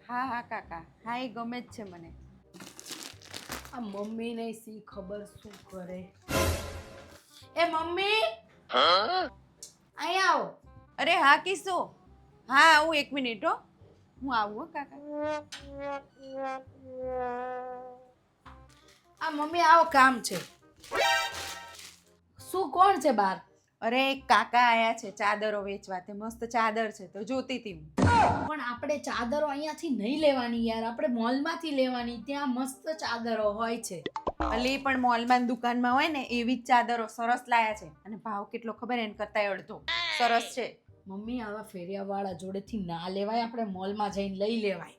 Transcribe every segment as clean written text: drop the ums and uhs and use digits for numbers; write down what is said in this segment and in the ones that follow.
હા હા કાકા, હા એ ગમે જ છે મને. આ મમ્મીને સી ખબર શું કરે. એ મમ્મી અહીંયા આવો. અરે હા કિસ્સો. હા આવું 1 મિનિટ હો. હું આવું હો કાકા. આ મમ્મી આવો કામ છે. શું કોણ છે બહાર? અરે એક કાકા આયા છે ચાદરો વેચવા, તે મસ્ત ચાદર છે તો જોતી હતી હું. પણ આપણે ચાદરો અહીંયાથી નહીં લેવાની યાર, આપણે મોલમાંથી લેવાની. ત્યાં મસ્ત ચાદરો હોય છે. અલી પણ મોલમાં દુકાનમાં હોય ને એવી જ ચાદરો સરસ લાયા છે, અને ભાવ કેટલો ખબર એન કરતાંય અડધો. સરસ છે. મમ્મી આવા ફેરિયાવાળા જોડેથી ના લેવાય, આપણે મોલમાં જઈને લઈ લેવાય.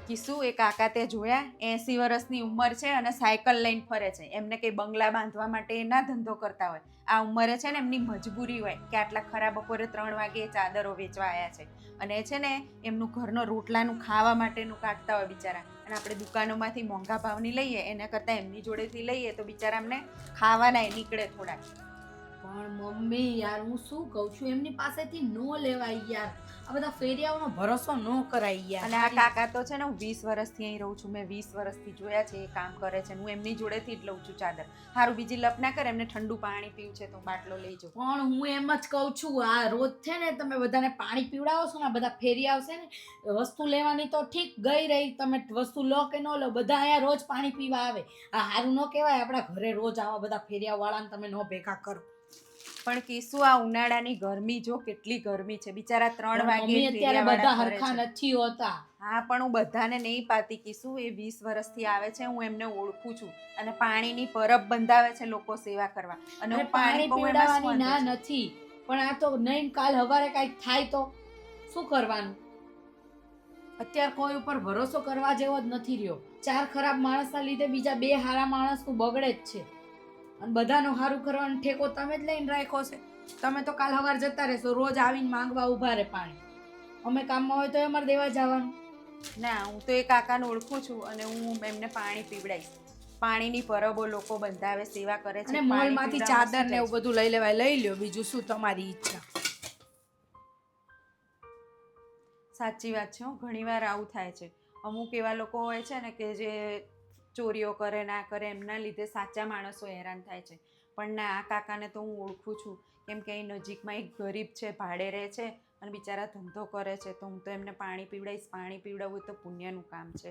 કીશું એ કાકા તે જોયા 80 વર્ષની ઉંમર છે અને સાયકલ લઈને ફરે છે. એમને કઈ બંગલા બાંધવા માટે ના ધંધો કરતા હોય. આ ઉંમરે છે ને એમની મજબૂરી હોય કે આટલા ખરા બપોરે 3 વાગે ચાદરો વેચવા આવ્યા છે. અને છે ને એમનું ઘરનો રોટલાનું ખાવા માટેનું કાઢતા હોય બિચારા. અને આપણે દુકાનોમાંથી મોંઘા ભાવની લઈએ એના કરતાં એમની જોડેથી લઈએ તો બિચારા અમને ખાવાનાય નીકળે થોડા. પણ મમ્મી યાર હું શું કહું છું, એમની પાસેથી નો લેવાય યાર. આ બધા ફેરિયાઓનો ભરોસો ન કરાય યાર. અને આ કાકા તો છે ને હું 20 વર્ષથી અહીં રહું છું, મેં 20 વર્ષથી જોયા છે એ કામ કરે છે. હું એમની જોડેથી જ લઉં છું ચાદર. સારું બીજી લપ ના કરે, એમને ઠંડુ પાણી પીવું છે તો હું બાટલો લઈ જાઉં. પણ હું એમ જ કહું છું, આ રોજ છે ને તમે બધાને પાણી પીવડાવો છો ને, બધા ફેરિયા આવશે ને વસ્તુ લેવાની તો ઠીક ગઈ રહી, તમે વસ્તુ લો કે ન લો, બધા અહીંયા રોજ પાણી પીવા આવે. આ સારું ન કહેવાય, આપણા ઘરે રોજ આવા બધા ફેરિયાવાળાને તમે ન ભેગા કરો. પણ કીશું આ ઉનાળાની ગરમી જો કેટલી ગરમી છે, બિચારા 3 વાગે મમ્મી અત્યારે બધા હરખા નથી હોતા. હા પણ હું બધાને નહીં પાતી કીશું, એ 20 વર્ષથી આવે છે, હું એમને ઓળખું છું. અને પાણીની પરબ બંધાવે છે લોકો સેવા કરવા. અને હું પાણી પાઉં એમાં શું પીવડાવવાની ના વાંધો છે? નથી, પણ આ તો નહીં કાલ હવારે કાંઈક થાય તો શું કરવાનું? અત્યારે કોઈ ઉપર ભરોસો કરવા જેવો જ નથી રહ્યો. 4 ખરાબ માણસના લીધે બીજા 2 સારા માણસનું બગડે જ છે. અને બધાનું સારું કરવાનો ઠેકો તમે જ લઈને રાખ્યો છે. તમે તો કાલ સવાર જતા રહેશો, રોજ આવીને માંગવા ઊભા રહે પાણી. અમે કામમાં હોય તો અમારે દેવા જવાનું. ના હું તો એ કાકાને ઓળખું છું અને હું એમને પાણી પીવડાવીશ. પાણીની પરબો લોકો બંધાવે, સેવા કરે છે. અને મોલમાંથી ચાદર ને એવું બધું લઈ લેવાય, લઈ લ્યો, બીજું શું તમારી ઈચ્છા. સાચી વાત છે. ઘણીવાર આવું થાય છે. અમુક એવા લોકો હોય છે ને કે જે ચોરીઓ કરે ના કરે, એમના લીધે સાચા માણસો હેરાન થાય છે. પણ ના, આ કાકાને તો હું ઓળખું છું, કેમ કે અહીં નજીકમાં એક ગરીબ છે, ભાડે રહે છે અને બિચારા ધંધો કરે છે. તો હું તો એમને પાણી પીવડાવીશ. પાણી પીવડાવવું તો પુણ્યનું કામ છે.